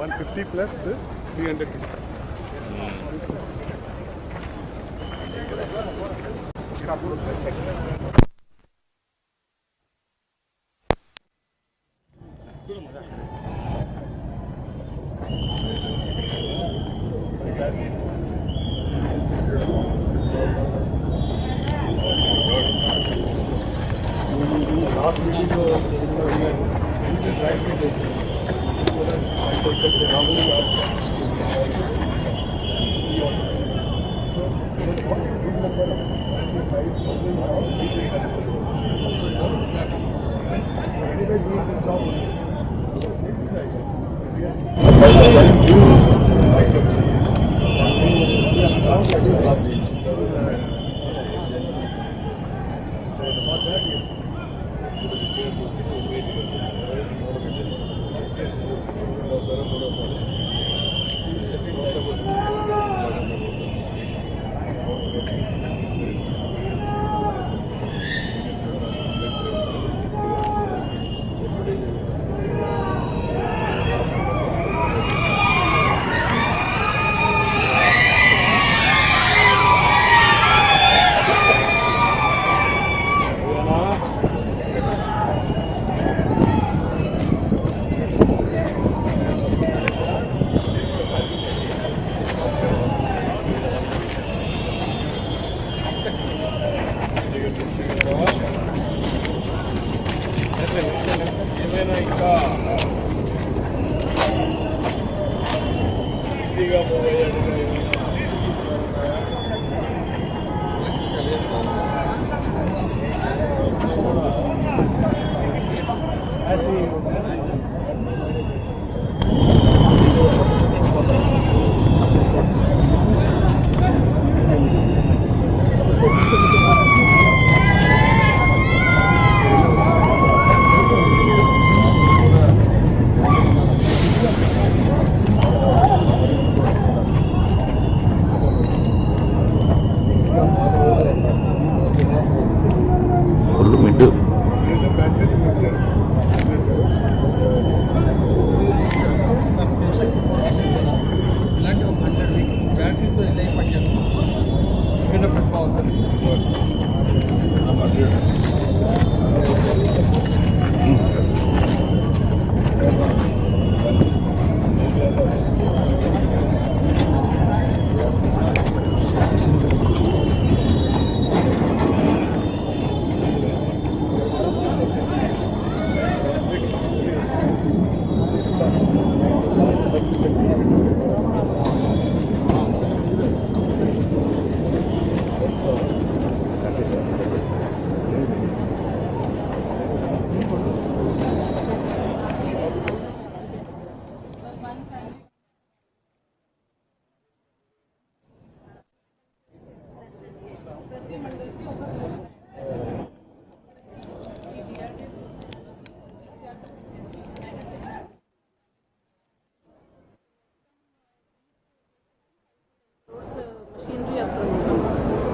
150 plus 300. Last meeting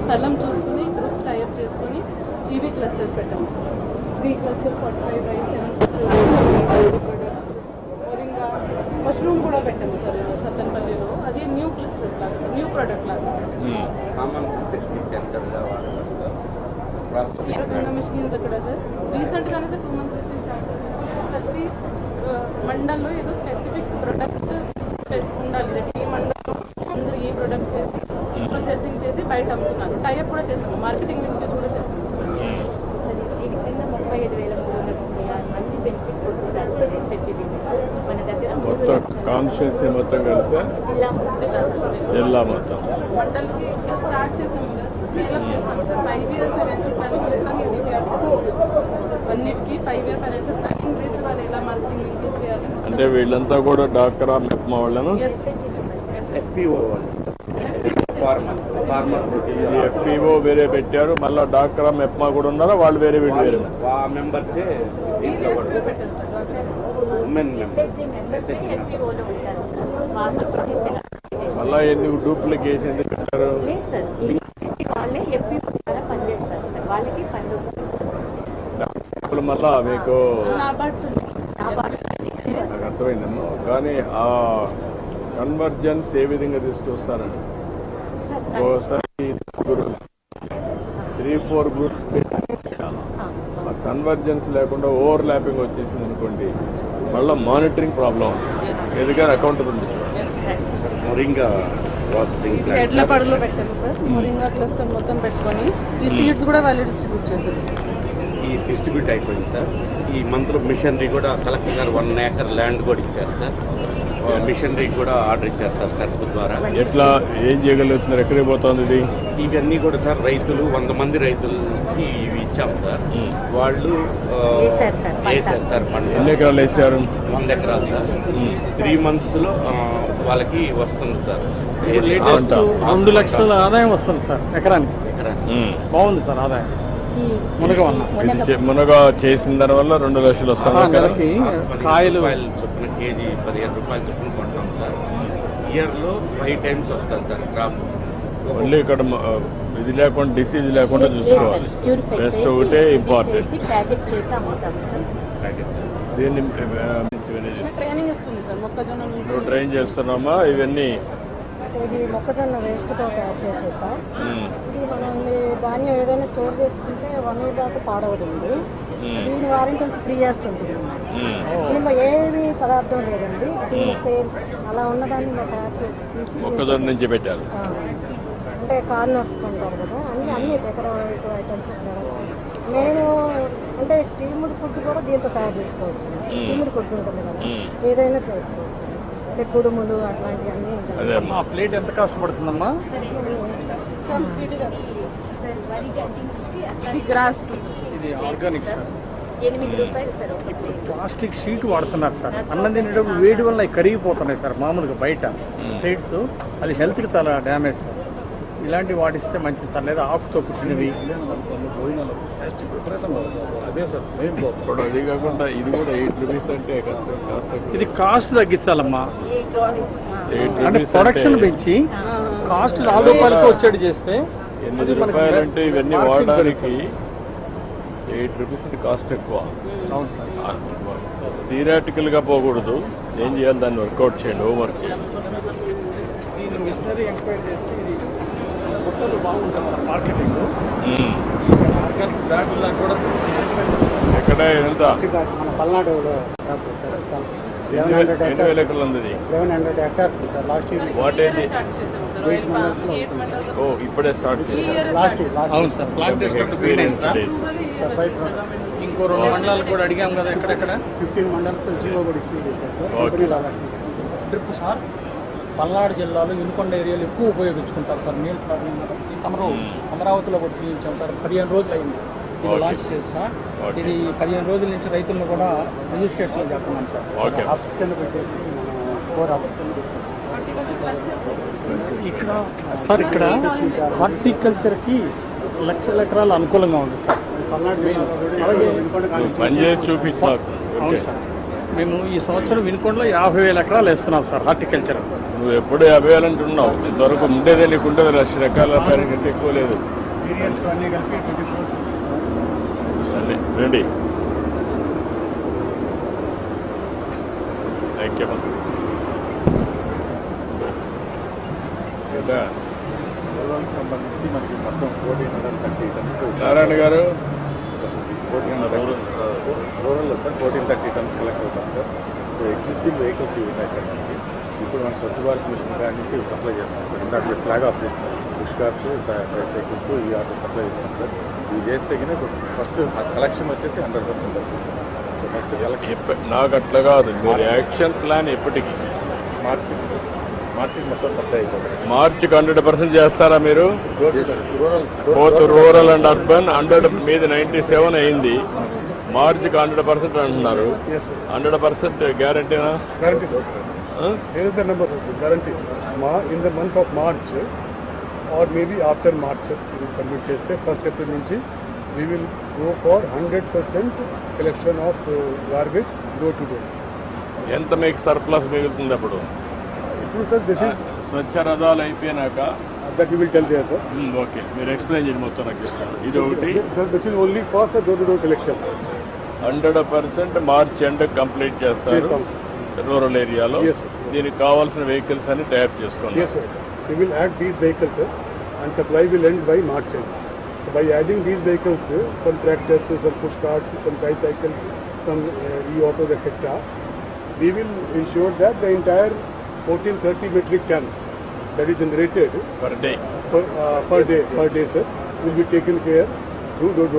స్థలం చూసుకుని groups tie up చేసుకుని టీవీ క్లస్టర్స్ పెట్టాము. 3 clusters 45 రైస్ 7 ప్రొడక్ట్స్ ఇంకా మష్రూమ్ కూడా పెట్టాము సార్ సత్తెనపల్లిలో. అది న్యూ క్లస్టర్స్ లాగా సార్, న్యూ ప్రోడక్ట్ లాగా. రకంగా మిషన్ ఉంది అక్కడ సార్. రీసెంట్గానే సార్ 2 months స్టార్ట్ చేశారు. ప్రతి మండల్లో ఏదో స్పెసిఫిక్ ప్రొడక్ట్ ఉండాలి. ఈ మండలంలో అందరూ ఈ ప్రొడక్ట్ చేసి ప్రాసెసింగ్ చేసి బయట అమ్ముతున్నారు. టైఅప్ కూడా చేసాము, మార్కెటింగ్ లింకేజ్ కూడా చేసాము సార్. దీని కింద 35,336 బెనిఫిట్ కొట్టుకుంటారు సార్. ఎస్హెచ్జి మన దగ్గర మొత్తం కాన్స్టిట్యూన్సీ మొత్తం కలిసా జిల్లా మొత్తం మండలికి స్టార్ట్ చేసాము, స్కేలప్ చేస్తాము సార్. 5 year ఫైనాన్షియల్ ప్లానింగ్ మొత్తం డిపిఆర్ అన్నిటికీ 5 year ఫైనాన్షియల్ ప్లానింగ్ వేసి వాళ్ళు ఎలా మార్కెటింగ్ లింకేజ్ చేయాలి. అంటే వీళ్ళంతా కూడా డాక్రా మెప్మా వాళ్ళను ఎఫ్పిఓ వేరే పెట్టారు. మళ్ళీ డాక్రా మెప్మా కూడా ఉన్నారా? వాళ్ళు వేరే వీళ్ళు వేరే మెంబర్సే మళ్ళీ ఎందుకు డూప్లికేషన్ ఎందుకు పెట్టారు? మళ్ళా మీకు అర్థమైందమ్మా. కానీ ఆ కన్వర్జెన్స్ ఏ విధంగా తీసుకొస్తారండి ఒకసారి 3-4 గ్రూప్స్ ఆ కన్వర్జెన్స్ లేకుండా ఓవర్ ల్యాపింగ్ వచ్చేసింది అనుకోండి, మళ్ళీ మానిటరింగ్ ప్రాబ్లం ఎందుకని అకౌంటబిలిటీ మొరింగా ప్రాసెసింగ్ ఎడ్ల పడులో పెట్టాము సార్. మొరింగా క్లస్టర్ మొత్తం పెట్టుకొని ఈ సీడ్స్ కూడా వాళ్ళు డిస్ట్రిబ్యూట్ చేశారు సార్. ఈ డిస్ట్రిబ్యూట్ అయిపోయింది సార్. ఈ మంత్లో మిషనరీ కూడా కలెక్టర్ గారు 1 acre ల్యాండ్ కూడా ఇచ్చారు సార్. మిషనరీ కూడా ఆర్డర్ ఇచ్చారు సార్ సర్కు ద్వారా. ఎట్లా ఏం చేయగలుగుతున్నారు, ఎక్కడికి పోతుంది ఇది? ఇవన్నీ కూడా సార్ రైతులు 100 మంది రైతులకి ఇవి ఇచ్చాం సార్. వాళ్ళు వేశారు సార్ పంట. ఎన్ని ఎకరాలు వేసారు? 100 ఎకరాలు సార్. 3 monthsలో వాళ్ళకి వస్తుంది సార్. లేటెస్ట్ 2 లక్షల ఆదాయం వస్తుంది సార్ ఎకరానికి. బాగుంది సార్ ఆదాయం. మునగ చేసిన దానివల్ల 2 లక్షలు వస్తాయి. నెలకి కాయలు చొప్పున కేజీ 15 రూపాయల చొప్పున కొంటాం సార్. ఇయర్లో 5 times వస్తుంది సార్ క్రాప్. మళ్ళీ ఇక్కడ ఇది లేకుండా డిసీజ్ లేకుండా చూసుకోవాలి. బెస్ట్ ఒకటే ఇంపార్టెంట్. దీన్ని ట్రైనింగ్ ఇస్తుంది సార్. మొక్కజొన్న నుంచి నువ్వు ట్రైన్ చేస్తున్నామా ఇవన్నీ? ఇది మొక్కజొన్న వేస్ట్తో తయారు చేసే సార్. ఇది మనం ధాన్యం ఏదైనా స్టోర్ చేసుకుంటే 1 year దాకా పాడవదండి. దీని వారంటీ 3 years ఉంటుంది. దీనిలో ఏది పదార్థం లేదండి. దీని సేల్ అలా ఉన్నదాన్ని మేము తయారు చేసి మొక్కజొన్న నుంచి పెట్టారు. అంటే కార్నర్స్ కొంటారు కదా, అన్ని డెకరేటివ్ ఐటమ్స్. నేను అంటే స్టీమ్డ్ ఫుడ్ కూడా దీంతో తయారు చేసుకోవచ్చు. స్టీమ్డ్ ఫుడ్ ఉంటుంది కదా, ఏదైనా చేసుకోవచ్చు. అంటే కుడుములు అట్లాంటివన్నీ. ఆ ప్లేట్ ఎంత కాస్ట్ పడుతుందమ్మా? కంప్లీట్గా ఇది గ్రాస్ ఇది ఆర్గానిక్ సార్. 8 రూపాయలు సార్. ఇప్పుడు ప్లాస్టిక్ షీట్ వాడుతున్నారు సార్. అన్నం తినేటప్పుడు వేడి వల్ల అవి కరిగిపోతున్నాయి సార్. మామూలుగా బయట ప్లేట్స్ అది హెల్త్కి చాలా డ్యామేజ్ సార్. ఇలాంటివి వాడిస్తే మంచిది సార్. లేదా ఆకుతో పుట్టినవి. అదే సార్ ఇప్పుడు అది కాకుండా ఇది కూడా 8 రూపీస్ అంటే కష్టం. ఇది కాస్ట్ తగ్గించాలమ్మా. 8 అంటే రూపీస్ ప్రొడక్షన్ పెంచి కాస్ట్ 4 రూపాయలకి వచ్చేది చేస్తే 8 రూపాయలు అంటే ఇవన్నీ వాడడానికి 8 రూపీస్ అంటే కాస్ట్ ఎక్కువ. అవును సార్. థియరాటికల్గా పోకూడదు. ఏం చేయాలి, దాన్ని వర్కౌట్ చేయండి. హోంవర్క్ దీని మిషనరీ ఎంక్వైరీ చేస్తే ఇది బుట్టలు బాగుంటుంది సార్. మార్కెటింగ్ ఆర్గానిక్ బ్యాగులా కూడా ఎక్కడ ఎంత మన పల్నాడులో సార్ 11,000 ఎకరాలు ఉంది. 1100 hectares sir. Last year what ఏంది? ఓ ఇప్పుడే స్టార్ట్ చేశారు. లాస్ట్ అవును సార్. ప్లాంటేషన్ ఎక్స్పీరియన్స్ ఇంకో 2 మండలాలు కూడా అడిగాం కదా, ఎక్కడెక్కడ 15 మండల్స్ జీవో కూడా ఇష్యూ చేశారు sir. Okay. Drip sir. Palnadu జిల్లాలో ఇనుకొండ ఏరియాలో ఎక్కువ ఉపయోగించుకుంటారు సార్. నీళ్ళు ప్రాబ్లం తమరు అమరావతిలో కూడా చేయించాం సార్. 15 రోజులు అయింది ఇది లాంచ్ చేసి సార్. ఇది 15 రోజుల నుంచి రైతులను కూడా రిజిస్ట్రేషన్ చేస్తున్నాం సార్. ఓకే. హబ్స్ కింద పెట్టేసి 4 hubs కింద పెట్టేసి ఇక్కడ సార్ ఇక్కడ హార్టికల్చర్కి లక్షల ఎకరాలు అనుకూలంగా ఉంది సార్. పల్నాడు జిల్లాలో కూడా అలాగే పని చేసి చూపించారు. అవును సార్. మేము ఈ సంవత్సరం వినుకొండలో 50,000 ఎకరాలు వేస్తున్నాం సార్ హార్టికల్చర్. నువ్వు ఎప్పుడు 50,000 అంటున్నావు. ఇంతవరకు ఉండేదే నీకు ఉండేది 1,00,000 రకాల పైన కంటే ఎక్కువ లేదు. పీరియడ్స్ అన్నీ కలిపి 20 crores ఉంటుంది సార్. సరే రెడీ. Thank you. సంబంధించి మనకి మొత్తం 1430 tons. నారాయణ గారు 1430 రూరల్లో సార్ 1430 tons కలెక్ట్ అవుతాం సార్. సో ఎగ్జిస్టింగ్ వెహికల్స్ ఇవి ఉన్నాయి సార్ మనకి. ఇప్పుడు మన స్వచ్ఛ భారత్ మిషన్ కాడి నుంచి ఇవి సప్లై చేస్తాం సార్. ఇందాక ఫ్లాగ్ ఆఫ్ చేస్తున్నాం. పుష్ కార్స్, ట్రైసైకిల్స్ ఇవి ఆర్డర్ సప్లై చేస్తాం సార్. ఇవి చేస్తే కానీ ఫస్ట్ కలెక్షన్ వచ్చేసి 100% అవుతుంది సార్. సో ఫస్ట్ కలెక్షన్ నాకు అట్లా కాదు. మీరు యాక్షన్ ప్లాన్ ఎప్పటికి? మార్చికి మొత్తం సప్లై అయిపోతుంది. మార్చికి 100% చేస్తారా మీరు? Rural both rural and urban 100 మీద 97 అయింది. మార్చికి 100% అంటున్నారు. 100% గ్యారంటీనా? guarantee sir. Here is the number sir. Guarantee. In the month of March or maybe after March sir, we will permit cheste 1st April nunchi we will go for 100% collection of garbage door to door. ఎంత మీకు surplus మిగులుతుంది అప్పుడు? ఇప్పుడు sir this is స్వచ్ఛ రథాలు అయిపోయినాక that you will tell there sir. Okay, మీరు explain చేయండి మొత్తం నాకు చెప్తాను. ఇది ఒకటి. Sir, this is only for the door to door collection. 100% March end complete చేస్తారు. చేస్తాం సార్. రూరల్ ఏరియాలో Yes, sir. దీనికి కావాల్సిన వెహికల్స్ అన్ని టైప్ చేసుకున్నాం. Yes, sir. We will add these vehicles, sir, and supply will end by March end. So by adding these vehicles, some tractors, some push carts, some tricycles, some e-autos, etc., we will ensure that the entire 1430 metric ton that is generated per day per day, sir, will be taken care through door